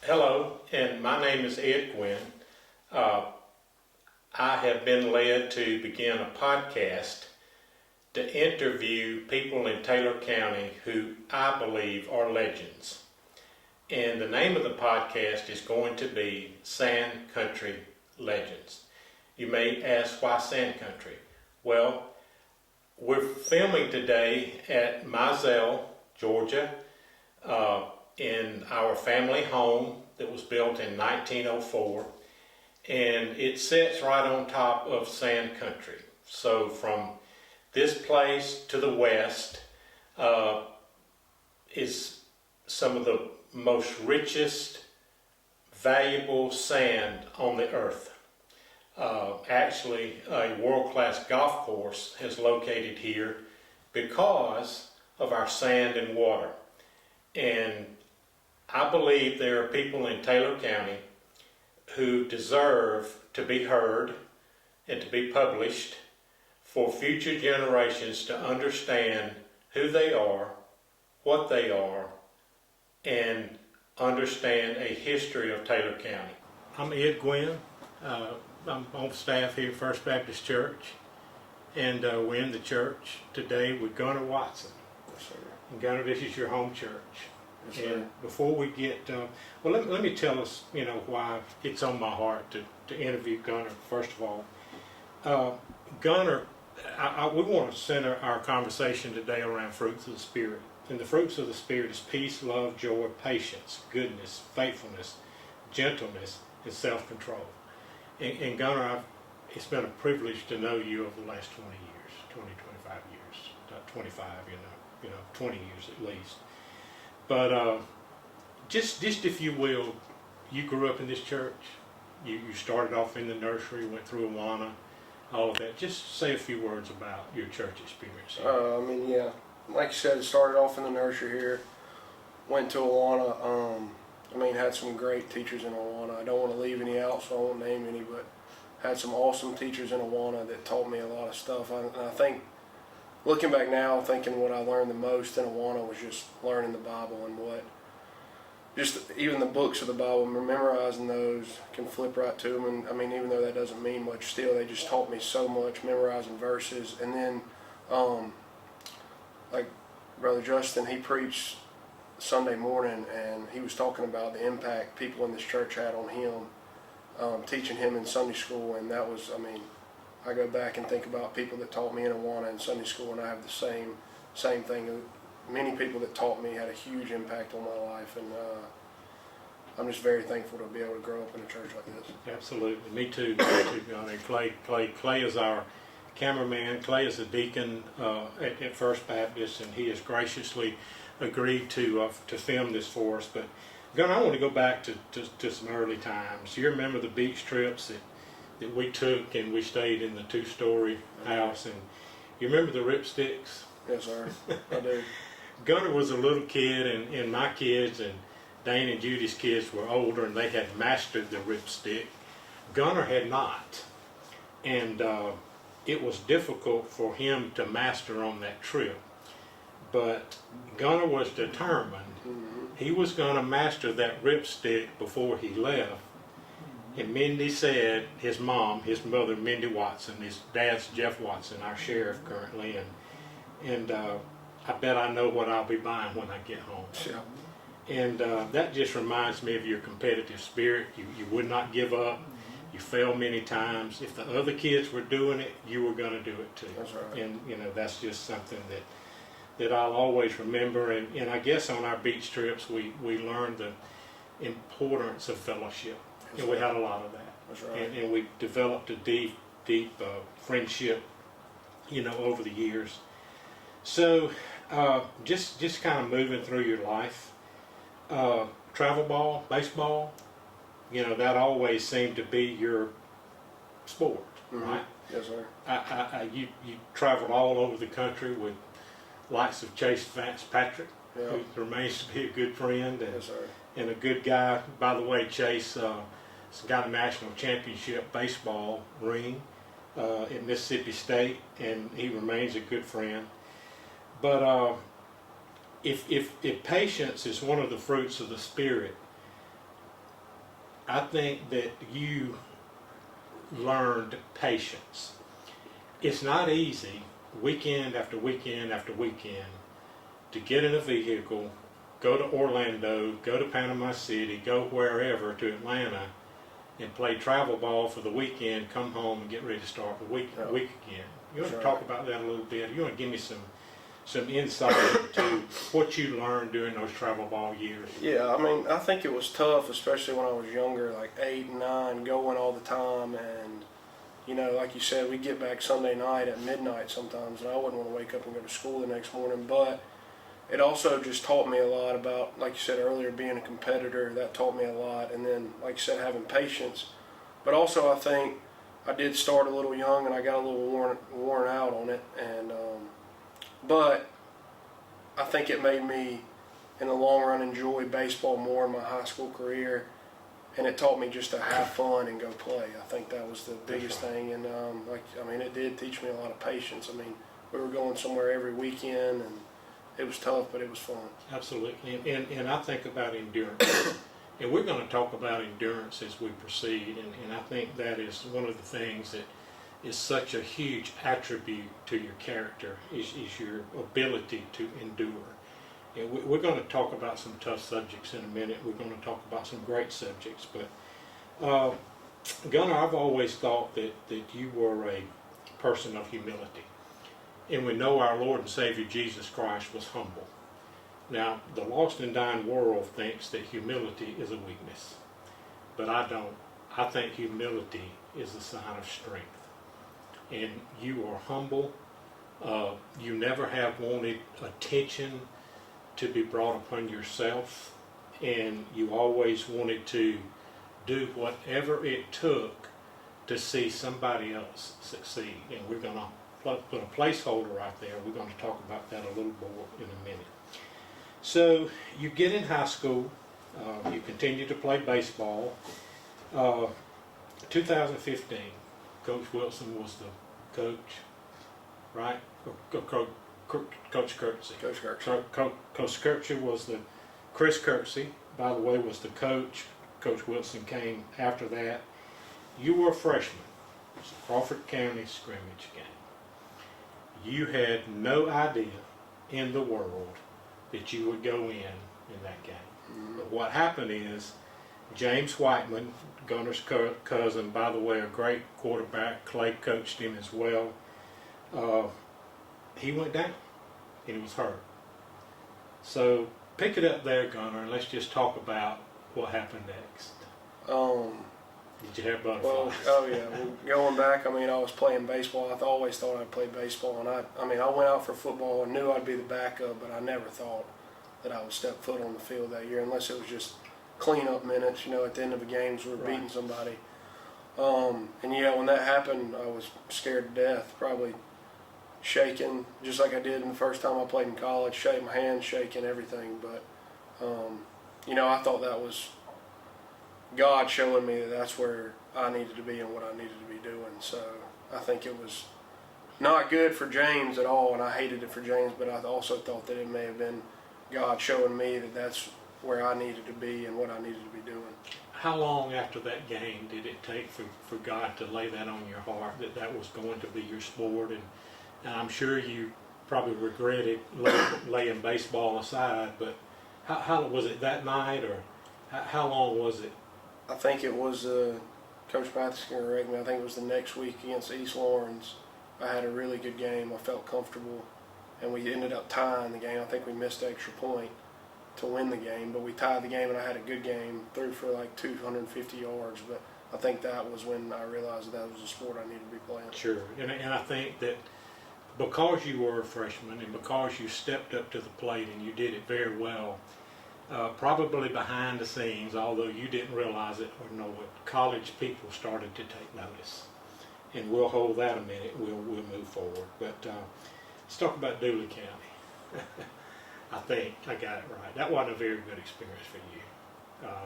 Hello, and my name is Ed Guinn. I have been led to begin a podcast to interview people in Taylor County who I believe are legends. And the name of the podcast is going to be Sand Country Legends. You may ask, why Sand Country? Well, we're filming today at Mizell, Georgia, in our family home that was built in 1904, and it sits right on top of Sand Country. So from this place to the west is some of the most richest, valuable sand on the earth. Actually, a world-class golf course is located here because of our sand and water. And I believe there are people in Taylor County who deserve to be heard and to be published for future generations to understand who they are, what they are, and understand a history of Taylor County. I'm Ed Guinn. I'm on staff here at First Baptist Church, and we're in the church today with Gunnar Watson. Yes, sir. And Gunnar, this is your home church. Yes, sir. And before we get, let me tell us, why it's on my heart to interview Gunnar, first of all. Gunnar, we want to center our conversation today around fruits of the Spirit. And the fruits of the Spirit is peace, love, joy, patience, goodness, faithfulness, gentleness, and self-control. And Gunnar, it's been a privilege to know you over the last 20 years, 25 years, not 25, 20 years at least. But just if you will, you grew up in this church. You started off in the nursery, went through Awana, all of that. Just say a few words about your church experience here. Like you said, it started off in the nursery here, went to Awana. Had some great teachers in Awana. I don't want to leave any out, so I won't name any, but had some awesome teachers in Awana that taught me a lot of stuff. And I think, looking back now, thinking what I learned the most in Awana was just learning the Bible and even the books of the Bible, memorizing those, can flip right to them. And even though that doesn't mean much, still they just taught me so much, memorizing verses. And then, like Brother Justin, he preached Sunday morning, and he was talking about the impact people in this church had on him, teaching him in Sunday school. And that was, I go back and think about people that taught me in Awana in Sunday school, and I have the same thing. Many people that taught me had a huge impact on my life, and I'm just very thankful to be able to grow up in a church like this. Absolutely, me too. Clay is our cameraman. Clay is a deacon at First Baptist, and he has graciously agreed to film this for us. But Gunnar, I want to go back to some early times. You remember the beach trips that we took, and we stayed in the 2-story house, and you remember the ripsticks? Yes, sir, I do. Gunnar was a little kid, and my kids and Dane and Judy's kids were older, and they had mastered the ripstick. Gunnar had not, and it was difficult for him to master on that trip. But Gunnar was determined. He was going to master that ripstick before he left. And Mindy said, his mother, Mindy Watson, his dad's Jeff Watson, our sheriff currently, and I bet I know what I'll be buying when I get home. Yeah. And that just reminds me of your competitive spirit. You would not give up. You failed many times. If the other kids were doing it, you were going to do it too. That's right. And that's just something that I'll always remember. And I guess on our beach trips, we learned the importance of fellowship. And we had a lot of that. That's right. And we developed a deep friendship, over the years. So just kind of moving through your life, travel ball, baseball, that always seemed to be your sport, right? Yes, sir. You traveled all over the country with likes of Chase Fitzpatrick, Yeah. who remains to be a good friend and, Yes, sir. and a good guy. By the way, Chase has got a national championship baseball ring at Mississippi State, and he remains a good friend. But if patience is one of the fruits of the Spirit, I think that you learned patience. It's not easy, weekend after weekend after weekend, to get in a vehicle, go to Orlando, go to Panama City, go wherever, to Atlanta, and play travel ball for the weekend, come home and get ready to start the week again. You want to talk about that a little bit? You want to give me some insight into what you learned during those travel ball years? Yeah, I mean, I think it was tough, especially when I was younger, like 8 and 9, going all the time. And, you know, like you said, we'd get back Sunday night at midnight sometimes, and I wouldn't want to wake up and go to school the next morning. But it also just taught me a lot about, like you said earlier, being a competitor. That taught me a lot. And then, like you said, having patience. But also, I think I did start a little young, and I got a little worn out on it. And but I think it made me, in the long run, enjoy baseball more in my high school career, and it taught me just to have fun and go play. I think that was the biggest thing, and it did teach me a lot of patience. I mean, we were going somewhere every weekend, and it was tough, but it was fun. Absolutely, and I think about endurance, and we're going to talk about endurance as we proceed, and I think that is one of the things that is such a huge attribute to your character, is your ability to endure. And we're going to talk about some tough subjects in a minute. We're going to talk about some great subjects. But Gunnar, I've always thought that you were a person of humility. And we know our Lord and Savior Jesus Christ was humble. Now, the lost and dying world thinks that humility is a weakness. But I don't. I think humility is a sign of strength. And you are humble. You never have wanted attention to be brought upon yourself, and you always wanted to do whatever it took to see somebody else succeed. And we're going to put a placeholder right there. We're going to talk about that a little more in a minute. So you get in high school, you continue to play baseball. 2015, Coach Wilson was the coach, right? Coach Kirksey. Coach Kirksey was the, Chris Kirksey, by the way, was the coach. Coach Wilson came after that. You were a freshman. It was a Crawford County scrimmage game. You had no idea in the world that you would go in that game. Mm-hmm. But what happened is, James Whiteman, Gunnar's cousin, by the way, a great quarterback, Clay coached him as well. He went down, and he was hurt. So pick it up there, Gunnar, and let's just talk about what happened next. Did you have butterflies? Well, going back, I mean, I was playing baseball. I always thought I'd play baseball, and I went out for football and knew I'd be the backup, but I never thought that I would step foot on the field that year, unless it was just cleanup minutes, you know, at the end of the games we were beating somebody. And yeah, when that happened, I was scared to death, probably shaking, just like I did in the first time I played in college, my hands shaking, everything. But, you know, I thought that was God showing me that that's where I needed to be and what I needed to be doing. So I think it was not good for James at all, and I hated it for James, but I also thought that it may have been God showing me that that's where I needed to be and what I needed to be doing. How long after that game did it take for God to lay that on your heart, that was going to be your sport? And I'm sure you probably regretted laying baseball aside, but how was it that night, or how long was it? I think it was, Coach Mathis can correct me, I think it was the next week against East Lawrence. I had a really good game. I felt comfortable, and we ended up tying the game. I think we missed the extra point to win the game, but we tied the game, and I had a good game, threw for like 250 yards. But I think that was when I realized that was a sport I needed to be playing. Sure, and I think that because you were a freshman and because you stepped up to the plate and you did it very well, probably behind the scenes, although you didn't realize it or know it, college people started to take notice. And we'll hold that a minute. We'll move forward. But let's talk about Dooley County. I think I got it right. That wasn't a very good experience for you.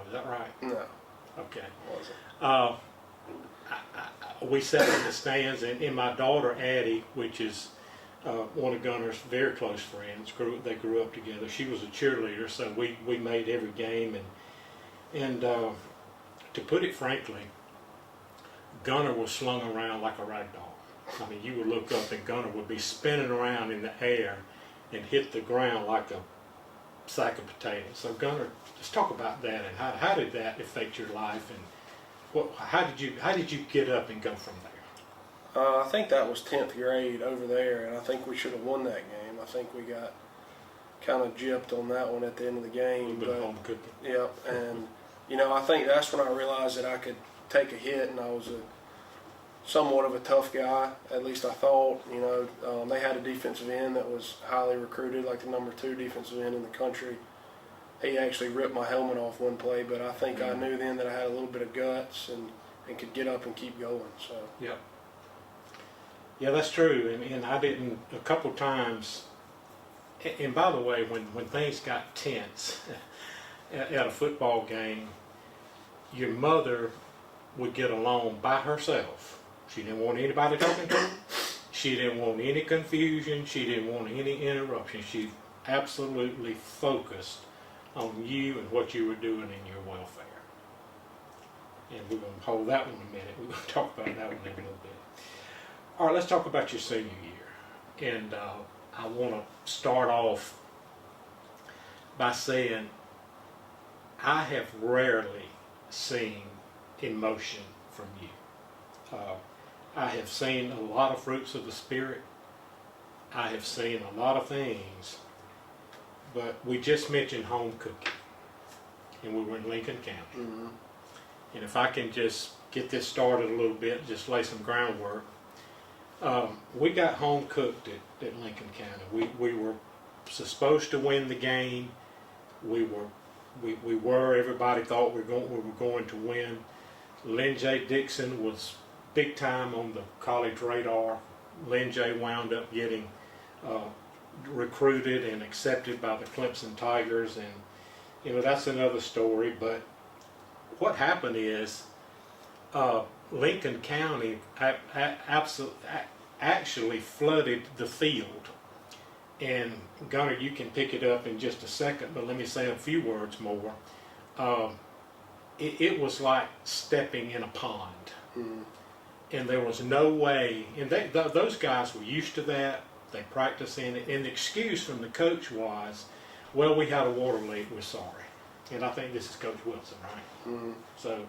Is that right? No. Okay. It wasn't. We sat in the stands, and my daughter Addie, which is one of Gunnar's very close friends, they grew up together. She was a cheerleader, so we made every game, and to put it frankly, Gunnar was slung around like a rag doll. I mean, you would look up and Gunnar would be spinning around in the air and hit the ground like a sack of potatoes. So Gunnar, let's talk about that, and how did that affect your life, and how did you get up and go from there? I think that was 10th grade over there, and I think we should have won that game. I think we got kind of gypped on that one at the end of the game. A little bit of home cooking. Yep, and I think that's when I realized that I could take a hit, and I was somewhat of a tough guy. At least I thought. They had a defensive end that was highly recruited, like the number 2 defensive end in the country. He actually ripped my helmet off one play, but I think I knew then that I had a little bit of guts and could get up and keep going. So. Yep. Yeah, that's true, and I didn't a couple times. And by the way, when things got tense at a football game, your mother would get along by herself. She didn't want anybody talking to her. She didn't want any confusion. She didn't want any interruption. She absolutely focused on you and what you were doing in your welfare. And we're going to hold that one a minute. We're going to talk about that one in a little bit. All right, let's talk about your senior year. And I want to start off by saying I have rarely seen emotion from you. I have seen a lot of fruits of the Spirit. I have seen a lot of things, but we just mentioned home cooking, and we were in Lincoln County. Mm-hmm. And if I can just get this started a little bit, just lay some groundwork. We got home cooked at Lincoln County. We were supposed to win the game. Everybody thought we were going to win. Lynn J. Dixon was big time on the college radar. Lynn J. wound up getting recruited and accepted by the Clemson Tigers, and that's another story. But what happened is Lincoln County actually flooded the field. And Gunnar, you can pick it up in just a second, but let me say a few words more. It was like stepping in a pond. Mm-hmm. And there was no way, and those guys were used to that. They practiced in it, and the excuse from the coach was, well, we had a water leak, we're sorry. And I think this is Coach Wilson, right? Mm-hmm. So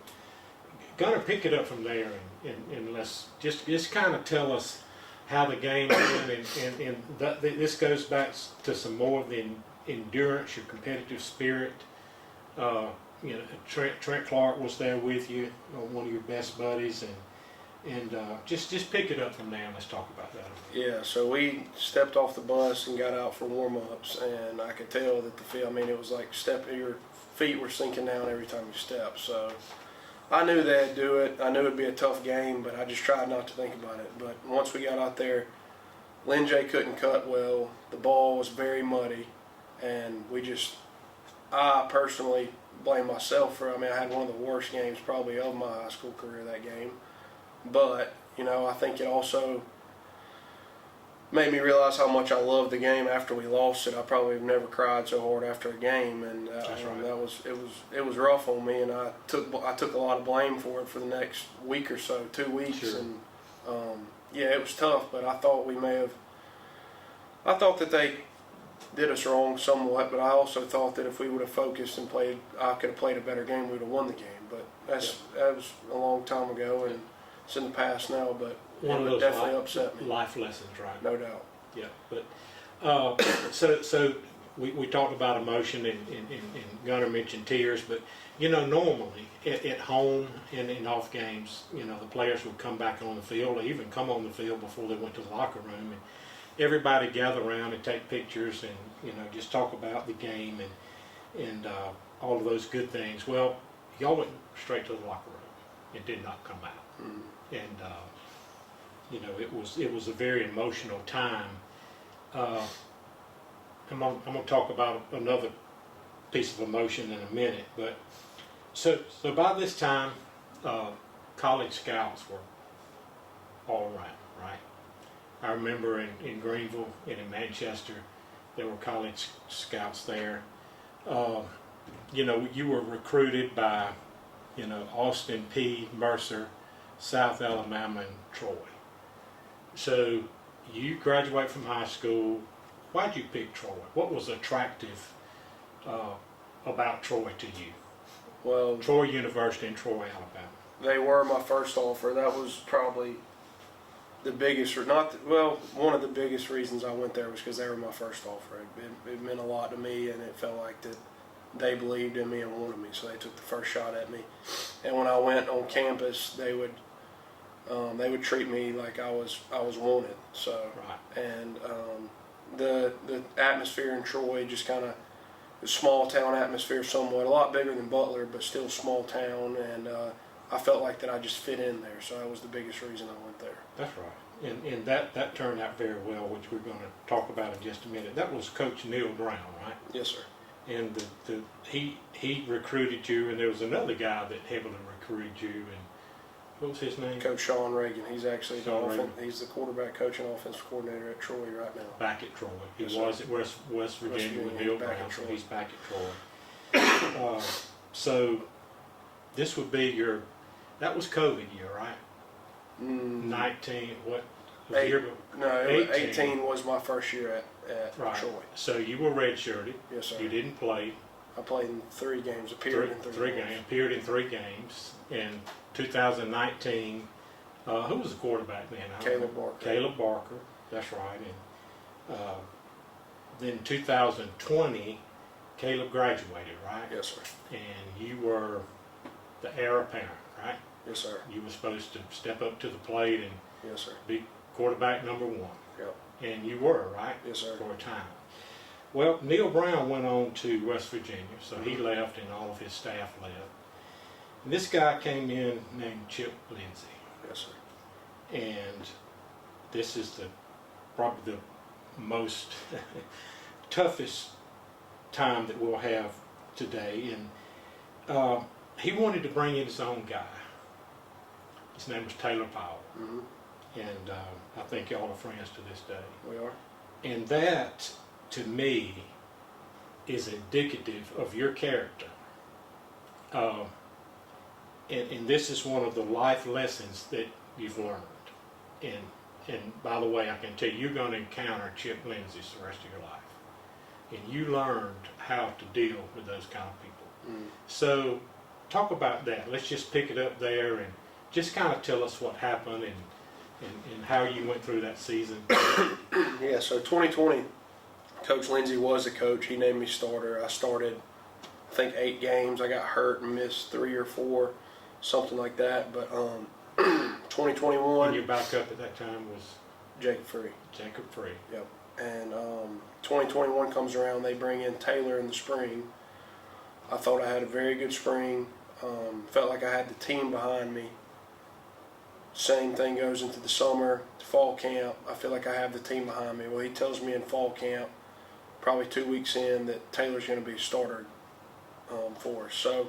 Gunnar, pick it up from there, and let's just kind of tell us how the game went, and this goes back to some more of the endurance, your competitive spirit. Trent Clark was there with you, one of your best buddies, and just pick it up from there and let's talk about that. Yeah, so we stepped off the bus and got out for warm-ups, and I could tell that the field, it was like your feet were sinking down every time you stepped. So I knew they'd do it. I knew it'd be a tough game, but I just tried not to think about it. But once we got out there, Lynn J. couldn't cut well. The ball was very muddy, and I personally blame myself for, I had one of the worst games probably of my high school career that game. But, I think it also made me realize how much I loved the game after we lost it. I probably have never cried so hard after a game, and it was rough on me, and I took a lot of blame for it for the next week or so, 2 weeks, Sure. And it was tough. But I thought that they did us wrong somewhat, but I also thought that if we would have focused and played, I could have played a better game. We would have won the game. But that was a long time ago, and it's in the past now. But One of it those definitely upset me, life lessons, right? no doubt. Yeah, but so we talked about emotion, and Gunnar mentioned tears, but normally at home and in off games, the players would come back on the field, or even come on the field before they went to the locker room, and everybody gather around and take pictures and just talk about the game and all of those good things. Well, y'all went straight to the locker room. It did not come out, and it was a very emotional time. I'm gonna talk about another piece of emotion in a minute, but so by this time, college scouts were all around, right? I remember in Greenville and in Manchester, there were college scouts there. You were recruited by you know, Austin P, Mercer, South Alabama, and Troy. So you graduate from high school. Why'd you pick Troy? What was attractive about Troy to you? Well, Troy University in Troy, Alabama. they were my first offer. That was probably the biggest, one of the biggest reasons I went there was because they were my first offer. It meant a lot to me, and it felt like that they believed in me and wanted me, so they took the first shot at me. And when I went on campus, they would treat me like I was wanted. So, Right. and the atmosphere in Troy, just kind of the small town atmosphere, somewhat a lot bigger than Butler, but still small town, and I felt like that I just fit in there. So that was the biggest reason I went there. That's right. And that turned out very well, which we're going to talk about in just a minute. That was Coach Neil Brown, right? Yes, sir. And he recruited you, and there was another guy that heavily recruited you, and what was his name? Coach Sean Reagan. He's actually Reagan. He's the quarterback coach and offensive coordinator at Troy right now. Back at Troy. He Yes, was at West Virginia with Neil Brown, so he's back at Troy. So this would be that was COVID year, right? 19, what? Was the year before? No, 18 was my first year at Right. Troy. So you were redshirted. Yes, sir. You didn't play. I played in 3 games, appeared in 3 games. Appeared in 3 games. In 2019, who was the quarterback then? Caleb Barker. Caleb Barker, that's right. And then 2020, Caleb graduated, right? Yes, sir. And you were the heir apparent, right? Yes, sir. You were supposed to step up to the plate and Yes, sir. be quarterback number 1. Yep. And you were, right? Yes, sir. For a time. Well, Neil Brown went on to West Virginia, so he left and all of his staff left. And this guy came in named Chip Lindsey. Yes, sir. And this is probably the most toughest time that we'll have today. And he wanted to bring in his own guy. His name was Taylor Powell. Mm-hmm. And I think y'all are friends to this day. We are. And that, to me, is indicative of your character. And this is one of the life lessons that you've learned. And by the way, I can tell you, you're going to encounter Chip Lindsey the rest of your life. And you learned how to deal with those kind of people. Mm. So talk about that. Let's just pick it up there and just kind of tell us what happened and how you went through that season. Yeah, so 2020, Coach Lindsey was the coach. He named me starter. I started, I think, 8 games. I got hurt and missed 3 or 4, something like that. But 2021. And your backup at that time was Jacob Free. Jacob Free. Yep. And 2021 comes around. They bring in Taylor in the spring. I thought I had a very good spring. Felt like I had the team behind me. Same thing goes into the summer, to fall camp. I feel like I have the team behind me. Well, he tells me in fall camp, probably 2 weeks in, that Taylor's going to be a starter for us. So,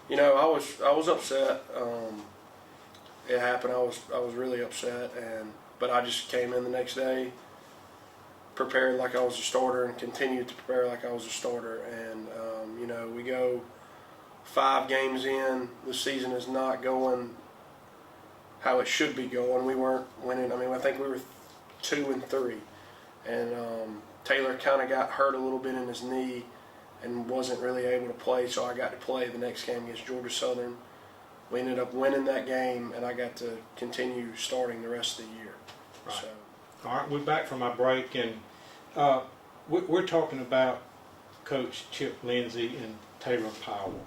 you know, I was upset. It happened. I was really upset, but I just came in the next day, prepared like I was a starter, and continued to prepare like I was a starter. And you know, we go 5 games in. The season is not going how it should be going. We weren't winning. I mean, I think we were 2-3, and Taylor kind of got hurt a little bit in his knee and wasn't really able to play, so I got to play the next game against Georgia Southern. We ended up winning that game, and I got to continue starting the rest of the year. Right. So, All right, we're back from our break, and we're talking about Coach Chip Lindsey and Taylor Powell.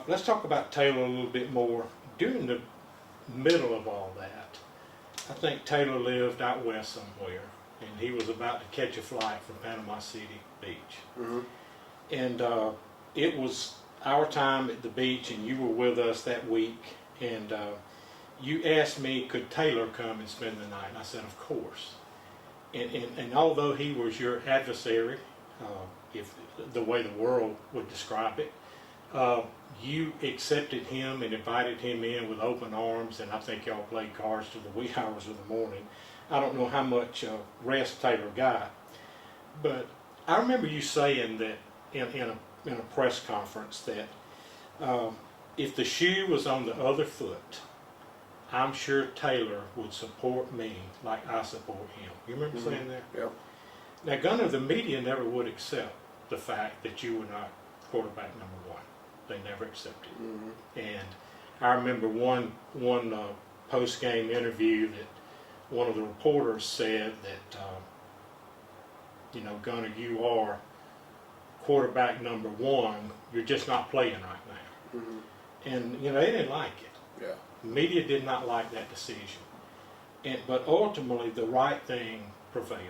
Let's talk about Taylor a little bit more. During the middle of all that, I think Taylor lived out west somewhere, and he was about to catch a flight from Panama City Beach. mm-hmm. And it was our time at the beach, and you were with us that week, and you asked me, could Taylor come and spend the night? And I said, of course. And although he was your adversary, if the way the world would describe it, you accepted him and invited him in with open arms, and I think y'all played cards to the wee hours of the morning. I don't know how much rest Taylor got, but I remember you saying that in a press conference that if the shoe was on the other foot, I'm sure Taylor would support me like I support him. You remember saying that? Yep. Now, Gunnar, the media never would accept the fact that you were not quarterback number one. They never accepted it. And I remember one post-game interview that one of the reporters said that, Gunnar, you are quarterback number one. You're just not playing right now. And, they didn't like it. Yeah. The media did not like that decision. But ultimately, the right thing prevailed.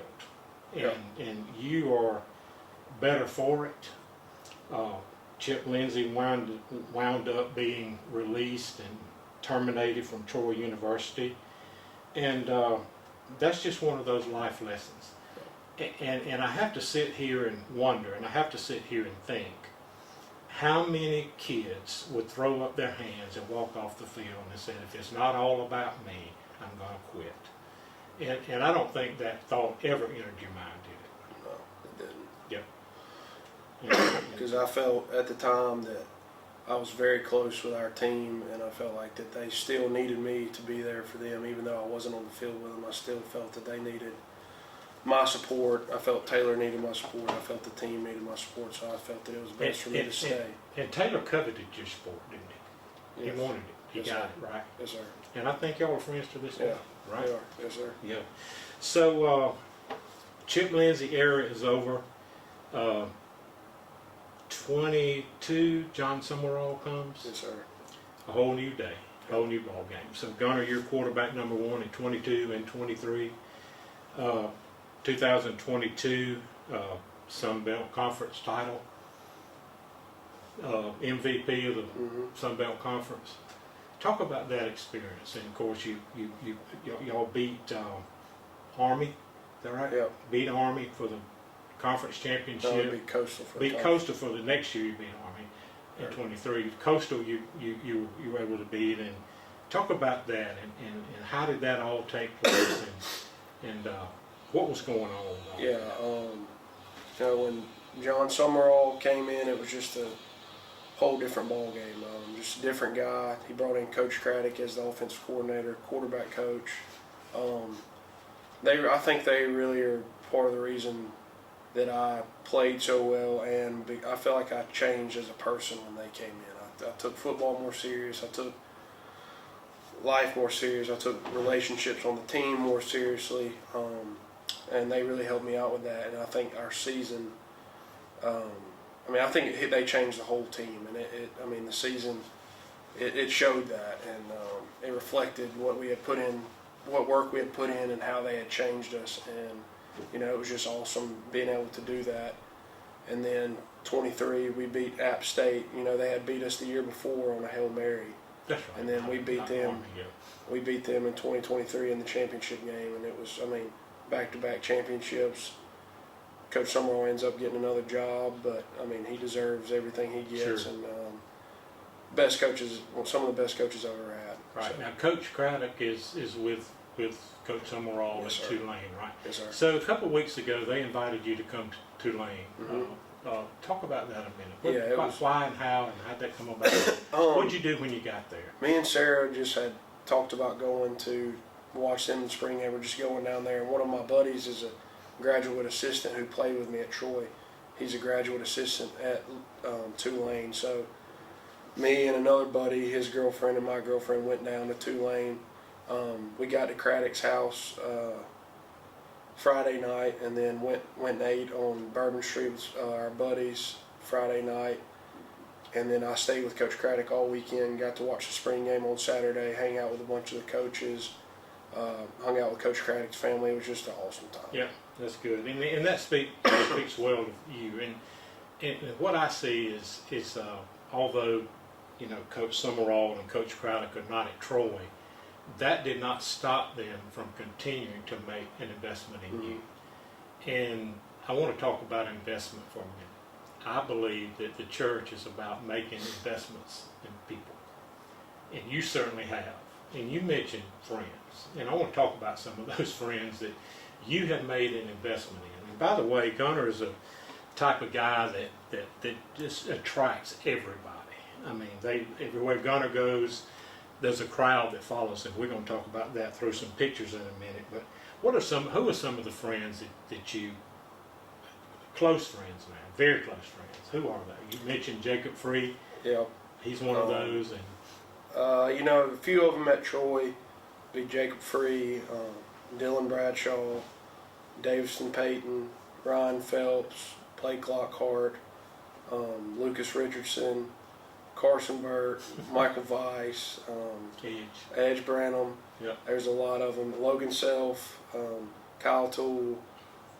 And you are better for it. Chip Lindsey wound up being released and terminated from Troy University. And that's just one of those life lessons. And I have to sit here and wonder, and I have to sit here and think, how many kids would throw up their hands and walk off the field and say, if it's not all about me, I'm going to quit. And I don't think that thought ever entered your mind, did it? No, it didn't. Yep. Because I felt at the time that I was very close with our team, and I felt like that they still needed me to be there for them, even though I wasn't on the field with them. I still felt that they needed my support. I felt Taylor needed my support. I felt the team needed my support, so I felt that it was best for me to stay. And Taylor coveted your sport, didn't he? Yes. He wanted it. He Yes, got sir. it, right? Yes, sir. And I think y'all are friends to this day, Yeah, right? they are. Yes, sir. Yeah. So Chip Lindsey era is over. 22, John Summerall comes. Yes, sir. A whole new day, a whole new ball game. So Gunnar, you're quarterback number one in 22 and 23. 2022 Sun Belt Conference title. MVP of the Sun Belt Conference. Talk about that experience. And of course, y'all beat Army. Is that right? Yeah. Beat Army for the conference No, championship. beat Coastal for Beat the Coastal for the next year. You beat Army in 23. Coastal, you were able to beat. And talk about that and how did that all take place and what was going on? Yeah, when John Summerall came in, it was just a whole different ball game. Just a different guy. He brought in Coach Craddock as the offensive coordinator, quarterback coach. I think they really are part of the reason that I played so well, and I felt like I changed as a person when they came in. I took football more serious. I took life more serious. I took relationships on the team more seriously, and they really helped me out with that. And I think our season, I think they changed the whole team, and the season, it showed that, and it reflected what we had put in, what work we had put in, and how they had changed us. And it was just awesome being able to do that. And then 23, we beat App State. They had beat us the year before on a Hail Mary. That's right. And then we beat them. Army, yeah. We beat them in 2023 in the championship game, and it was, back-to-back championships. Coach Summerall ends up getting another job, but he deserves everything he gets. Sure. And best coaches, some of the best coaches I've ever had. Right. So. Now, Coach Craddock is with Coach Summerall Yes, at sir. Tulane, right? Yes, sir. So a couple of weeks ago, they invited you to come to Tulane. Talk about that a minute. Yeah, it was- Why and how, and how'd that come about? What'd you do when you got there? Me and Sarah just had talked about going to watch them in spring game. We're just going down there. And one of my buddies is a graduate assistant who played with me at Troy. He's a graduate assistant at Tulane. So me and another buddy, his girlfriend and my girlfriend, went down to Tulane. We got to Craddock's house Friday night, and then went and ate on Bourbon Street with our buddies Friday night. And then I stayed with Coach Craddock all weekend, got to watch the spring game on Saturday, hang out with a bunch of the coaches, hung out with Coach Craddock's family. It was just an awesome time. Yeah, that's good. And that speaks well of you. And what I see is although, Coach Summerall and Coach Craddock are not at Troy, that did not stop them from continuing to make an investment in you. And I want to talk about investment for a minute. I believe that the church is about making investments in people. And you certainly have. And you mentioned friends. And I want to talk about some of those friends that you have made an investment in. And by the way, Gunnar is a type of guy that just attracts everybody. I mean, everywhere Gunnar goes, there's a crowd that follows him. We're going to talk about that through some pictures in a minute. But who are some of the friends that you, close friends now, very close friends? Who are they? You mentioned Jacob Free. Yeah. He's one of those. And a few of them at Troy, be Jacob Free, Dylan Bradshaw, Davison Payton, Ryan Phelps, Blake Lockhart, Lucas Richardson, Carson Burt, Michael Weiss, Edge Branham. Yep. There's a lot of them. Logan Self, Kyle Toole,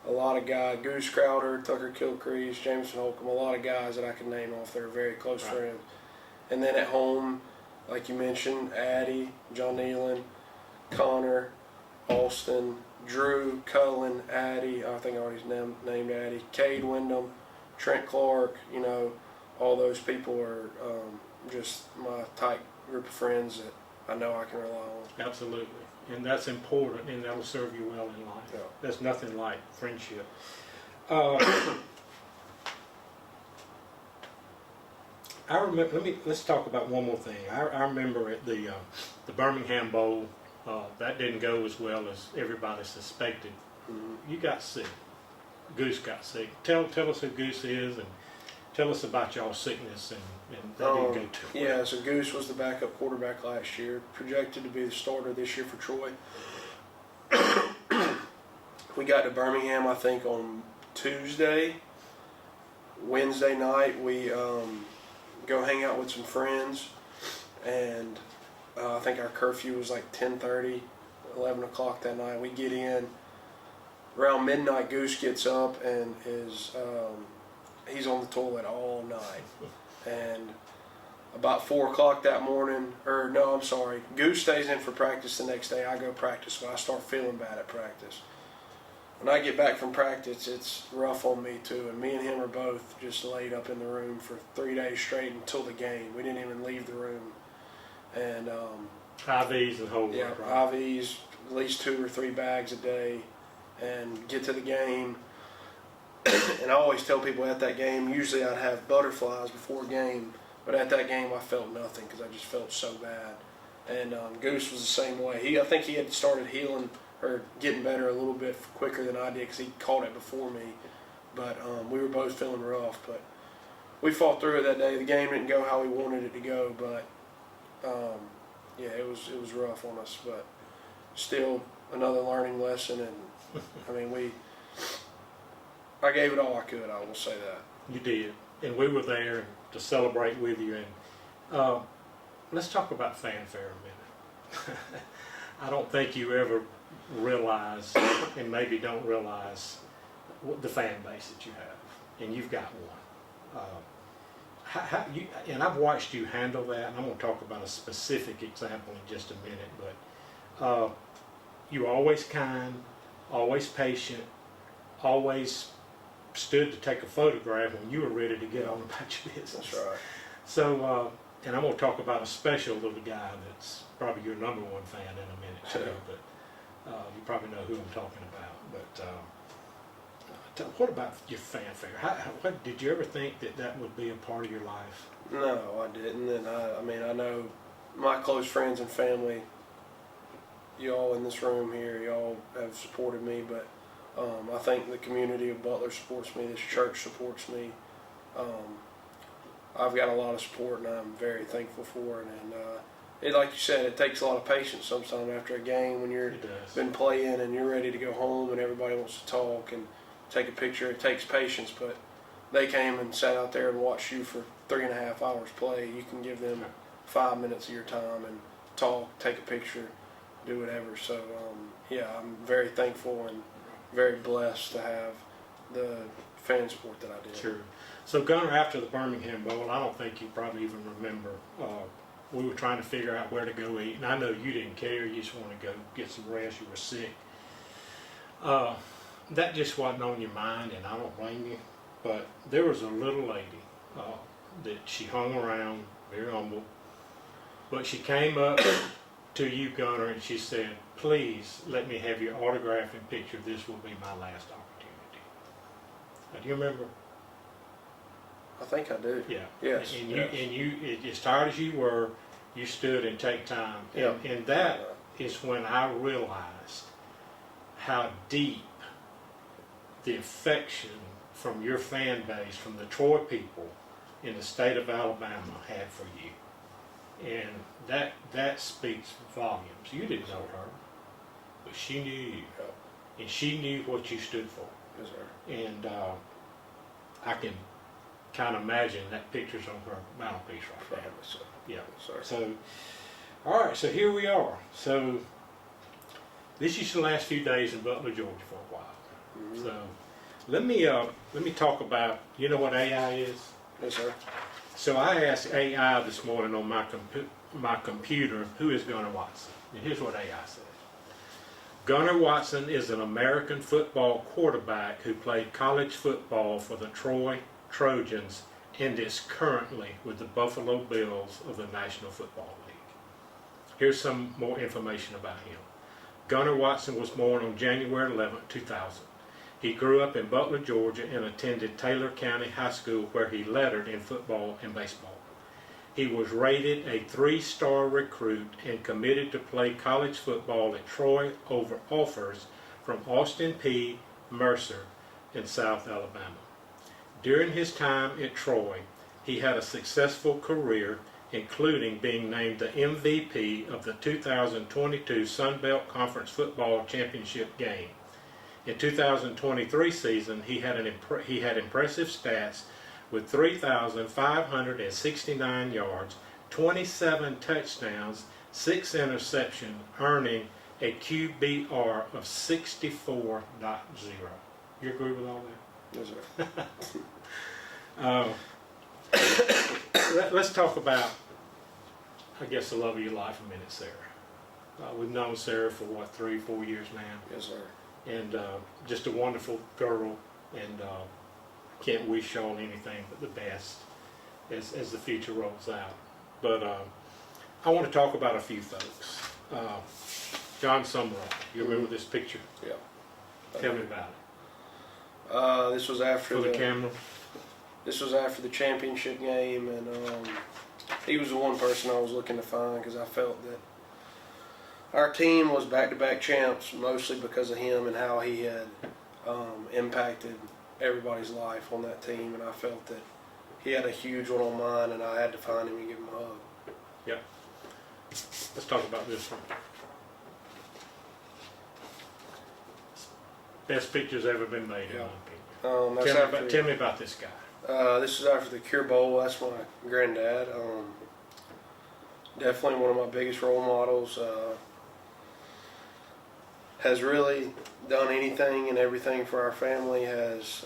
a lot of guys. Goose Crowder, Tucker Kilcrease, Jameson Holcomb, a lot of guys that I can name off that are very close friends. And then at home, like you mentioned, Addie, John Nealon, Connor, Austin, Drew, Cullen, Addie, I think I already named Addie, Cade Wyndham, Trent Clark, all those people are just my tight group of friends that I know I can rely on. Absolutely. And that's important, and that'll serve you well in life. Yeah. There's nothing like friendship. I remember. Let's talk about one more thing. I remember at the Birmingham Bowl, that didn't go as well as everybody suspected. Mm-hmm. You got sick. Goose got sick. Tell us who Goose is, and tell us about y'all's sickness, and that didn't go too well. Yeah, so Goose was the backup quarterback last year, projected to be the starter this year for Troy. We got to Birmingham, I think, on Tuesday. Wednesday night, we go hang out with some friends, and I think our curfew was like 10:30, 11 o'clock that night. We get in. Around midnight, Goose gets up and he's on the toilet all night. And about 4 o'clock that morning, Goose stays in for practice the next day. I go practice, but I start feeling bad at practice. When I get back from practice, it's rough on me too. And me and him are both just laid up in the room for 3 days straight until the game. We didn't even leave the room. And IVs and whole yeah, right? IVs, at least 2 or 3 bags a day. And get to the game, and I always tell people at that game, usually I'd have butterflies before a game, but at that game I felt nothing because I just felt so bad. And Goose was the same way. I think he had started healing or getting better a little bit quicker than I did because he caught it before me. But we were both feeling rough, but we fought through it that day. The game didn't go how we wanted it to go, but yeah, it was rough on us, but still another learning lesson. And I mean, I gave it all I could, I will say that. You did, and we were there to celebrate with you. And let's talk about fanfare a minute. I don't think you ever realize, and maybe don't realize, the fan base that you have, and you've got one. And I've watched you handle that, and I'm going to talk about a specific example in just a minute, but you're always kind, always patient, always stood to take a photograph when you were ready to get on about your business. That's right. So, and I'm going to talk about a special little guy that's probably your #1 fan in a minute too, but you probably know who I'm talking about. But what about your fanfare? What did you ever think that would be a part of your life? No, I didn't. And I know my close friends and family, you all in this room here, you all have supported me, but I think the community of Butler supports me, this church supports me. I've got a lot of support, and I'm very thankful for it. And like you said, it takes a lot of patience sometimes after a game when you've been playing and you're ready to go home and everybody wants to talk and take a picture. It takes patience, but they came and sat out there and watched you for 3.5 hours play. You can give them 5 minutes of your time and talk, take a picture, do whatever. So yeah, I'm very thankful and very blessed to have the fan support that I did. Sure. So Gunnar, after the Birmingham Bowl, I don't think you probably even remember, we were trying to figure out where to go eat, and I know you didn't care, you just wanted to go get some rest, you were sick. That just wasn't on your mind, and I don't blame you, but there was a little lady that she hung around, very humble, but she came up to you, Gunnar, and she said, "Please let me have your autograph and picture. This will be my last opportunity." Do you remember? I think I do. Yeah. Yes. And you, yes. and you, as tired as you were, you stood and take time. Yeah. And that is when I realized how deep the affection from your fan base, from the Troy people in the state of Alabama had for you. And that speaks volumes. You didn't know her, but she knew you. Yeah. And she knew what you stood for. Yes, sir. And I can kind of imagine that picture's on her mantelpiece right now. Yes, sir. Yeah. Yes, sir. So, all right, so here we are. So, this is the last few days in Butler, Georgia for a while. Mm-hmm. So, let me talk about, you know what AI is? Yes, sir. So I asked AI this morning on my computer, who is Gunnar Watson? And here's what AI said. Gunnar Watson is an American football quarterback who played college football for the Troy Trojans and is currently with the Buffalo Bills of the National Football League. Here's some more information about him. Gunnar Watson was born on January 11, 2000. He grew up in Butler, Georgia and attended Taylor County High School where he lettered in football and baseball. He was rated a 3-star recruit and committed to play college football at Troy over offers from Austin P. Mercer in South Alabama. During his time at Troy, he had a successful career, including being named the MVP of the 2022 Sun Belt Conference Football Championship game. In 2023 season, he had impressive stats with 3,569 yards, 27 touchdowns, 6 interceptions, earning a QBR of 64.0. You agree with all that? Yes, sir. Let's talk about, I guess, the love of your life a minute, Sarah. We've known Sarah for, what, 3-4 years now? Yes, sir. And just a wonderful girl, and can't wish Sean anything but the best as the future rolls out. But I want to talk about a few folks. John Summerall, you remember this picture? Yeah. Tell me about it. This was after For the camera. This was after the championship game, and he was the one person I was looking to find because I felt that our team was back-to-back champs mostly because of him and how he had impacted everybody's life on that team, and I felt that he had a huge one on mine, and I had to find him and give him a hug. Yep. Let's talk about this one. Best picture's ever been made, in my opinion. Tell me about this guy. This is after the Cure Bowl. That's my granddad. Definitely one of my biggest role models. Has really done anything and everything for our family. Has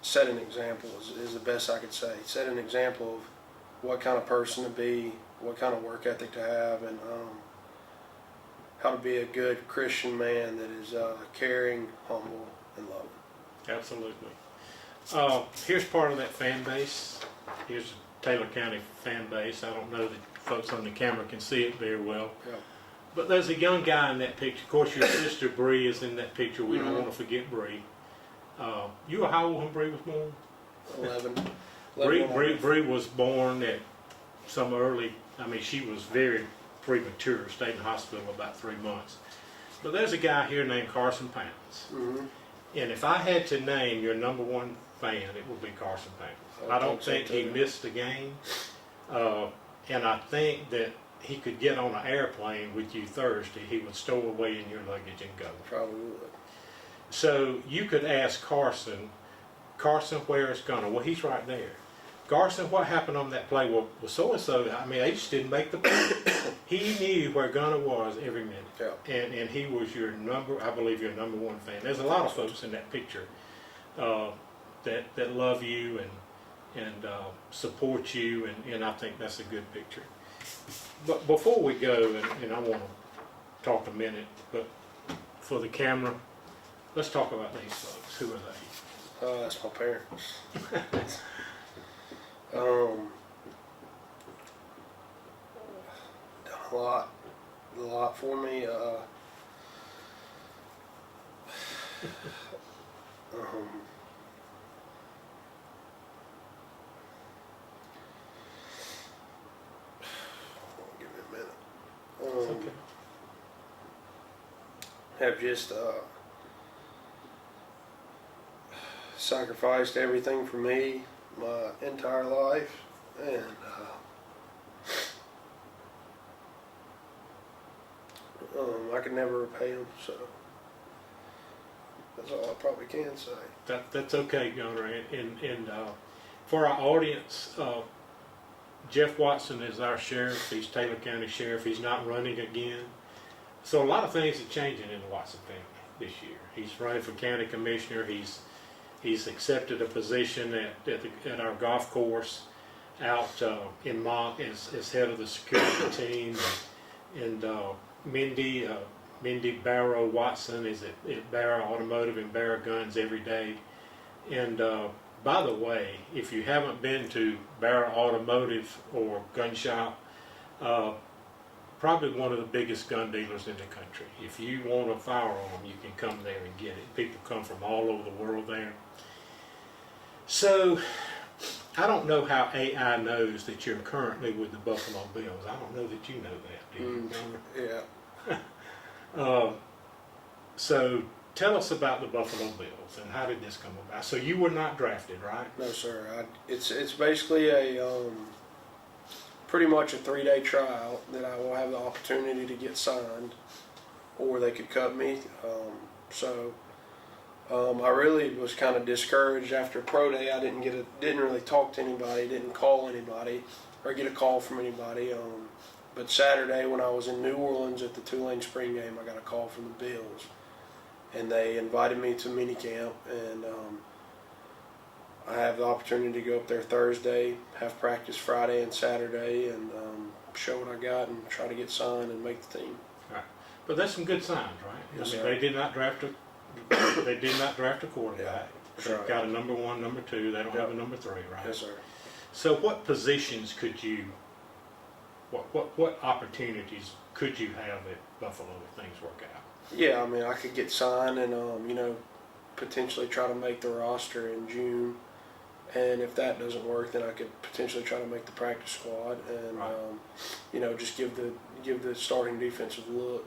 set an example, is the best I could say. Set an example of what kind of person to be, what kind of work ethic to have, and how to be a good Christian man that is caring, humble, and loving. Absolutely. Here's part of that fan base. Here's the Taylor County fan base. I don't know that folks on the camera can see it very well. Yeah. But there's a young guy in that picture. Of course, your sister Bree is in that picture. We don't want to forget Bree. You were how old when Bree was born? 11. Bree was born at some early, she was very premature, stayed in the hospital about 3 months. But there's a guy here named Carson Pounds. Mm-hmm. And if I had to name your number one fan, it would be Carson Pounds. I don't think he missed a game. And I think that he could get on an airplane with you Thursday. He would stow away in your luggage and go. Probably would. So you could ask Carson, where is Gunnar? Well, he's right there. Carson, what happened on that play? Well, so-and-so, they just didn't make the play. He knew where Gunnar was every minute. Yeah. And he was your number one fan. There's a lot of folks in that picture that love you and support you, and I think that's a good picture. But before we go, and I want to talk a minute, but for the camera, let's talk about these folks. Who are they? That's my parents. Done a lot for me. Okay. have just sacrificed everything for me my entire life, and I could never repay them. So that's all I probably can say. That's okay, Gunnar. And for our audience, Jeff Watson is our sheriff. He's Taylor County Sheriff. He's not running again. So a lot of things are changing in the Watson family this year. He's running for county commissioner. He's accepted a position at our golf course out in Mock as head of the security team. And Mindy Barrow Watson is at Barrow Automotive and Barrow Guns every day. And by the way, if you haven't been to Barrow Automotive or Gun Shop, probably one of the biggest gun dealers in the country. If you want a firearm, you can come there and get it. People come from all over the world there. So, I don't know how AI knows that you're currently with the Buffalo Bills. I don't know that you know that, do you, Gunnar? Yeah. So, tell us about the Buffalo Bills and how did this come about? So you were not drafted, right? No, sir. It's basically a pretty much a 3-day trial that I will have the opportunity to get signed, or they could cut me. I really was kind of discouraged after pro day. I didn't really talk to anybody, didn't call anybody, or get a call from anybody. But Saturday when I was in New Orleans at the Tulane spring game, I got a call from the Bills, and they invited me to minicamp, and I have the opportunity to go up there Thursday, have practice Friday and Saturday, and show what I got and try to get signed and make the team. Right. But that's some good signs, right? Yes, I mean, sir. they did not draft a quarterback. Yeah, that's They've right. got a number 1, number 2. They don't have a number 3, right? Yes, sir. So what positions could you, what opportunities could you have at Buffalo if things work out? Yeah, I mean, I could get signed and potentially try to make the roster in June. And if that doesn't work, then I could potentially try to make the practice squad and Right. just give the starting defensive look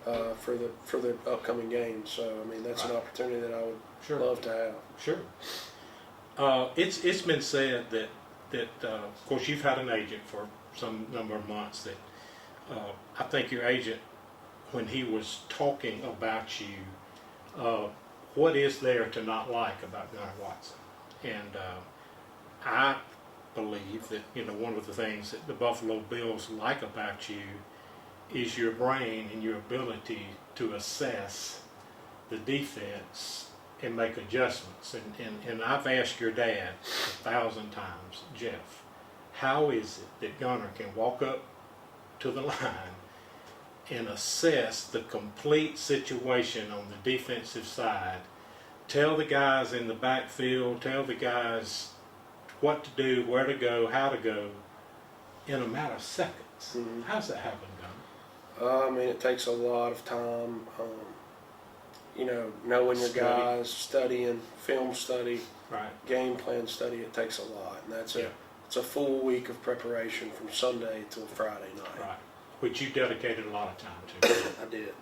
for the upcoming games. So I mean, that's an Right. opportunity that I would Sure. love to have. Sure. It's been said that of course you've had an agent for some number of months. That I think your agent, when he was talking about you, what is there to not like about Gunnar Watson? And I believe that one of the things that the Buffalo Bills like about you is your brain and your ability to assess the defense and make adjustments. And I've asked your dad 1,000 times, Jeff, how is it that Gunnar can walk up to the line and assess the complete situation on the defensive side, tell the guys in the backfield, tell the guys what to do, where to go, how to go, in a matter of seconds? Mhm. How's that happen, I mean, it takes a lot of time. Knowing your Study. guys, studying, film study, Gunnar? Right. game plan study. It takes a lot, and Yeah. it's a full week of preparation from Sunday till Friday night. Right. Which you dedicated a lot of time to. I did.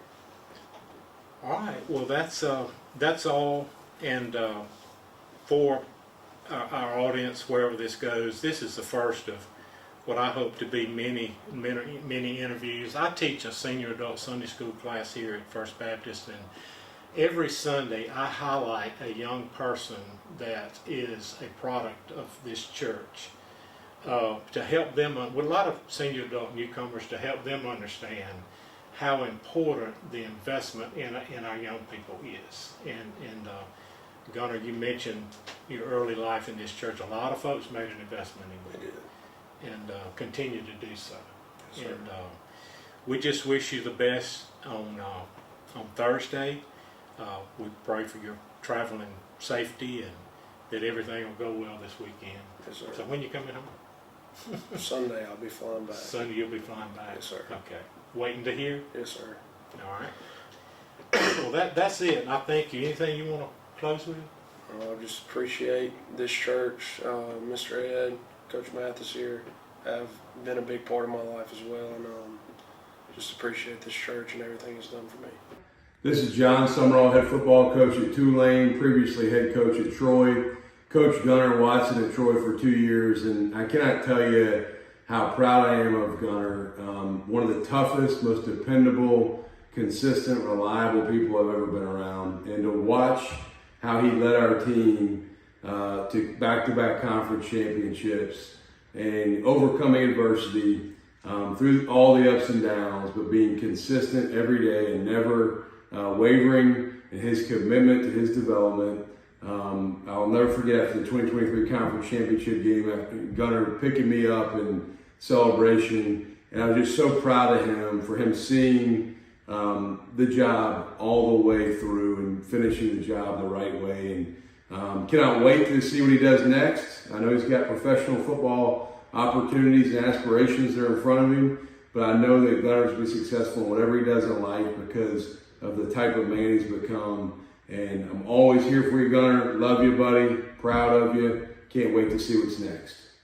All right. Well, that's all. And for our audience, wherever this goes, this is the first of what I hope to be many interviews. I teach a senior adult Sunday school class here at First Baptist, and every Sunday I highlight a young person that is a product of this church to help them, with a lot of senior adult newcomers, to help them understand how important the investment in our young people is. And Gunnar, you mentioned your early life in this church. A lot of folks made an investment in I you did. and continue to do so. Yes, sir. And we just wish you the best on Thursday. We pray for your traveling safety and that everything will go well this weekend. Yes, sir. So when you coming home? Sunday I'll be flying back. Sunday you'll be flying back. Yes, sir. Okay. Waiting to hear? Yes, sir. All right. Well, that's it. I thank you. Anything you want to close with? I just appreciate this church, Mr. Ed, Coach Mathis here have been a big part of my life as well, and just appreciate this church and everything it's done for me. This is John Summerall, head football coach at Tulane, previously head coach at Troy. Coach Gunnar Watson at Troy for 2 years, and I cannot tell you how proud I am of Gunnar. One of the toughest, most dependable, consistent, reliable people I've ever been around. And to watch how he led our team to back-to-back conference championships and overcoming adversity through all the ups and downs, but being consistent every day and never wavering in his commitment to his development. I'll never forget after the 2023 conference championship game, Gunnar picking me up in celebration, and I was just so proud of him for him seeing the job all the way through and finishing the job the right way. And cannot wait to see what he does next. I know he's got professional football opportunities and aspirations that are in front of him, but I know that Gunnar's will be successful in whatever he does in life because of the type of man he's become. And I'm always here for you, Gunnar. Love you, buddy. Proud of you. Can't wait to see what's next.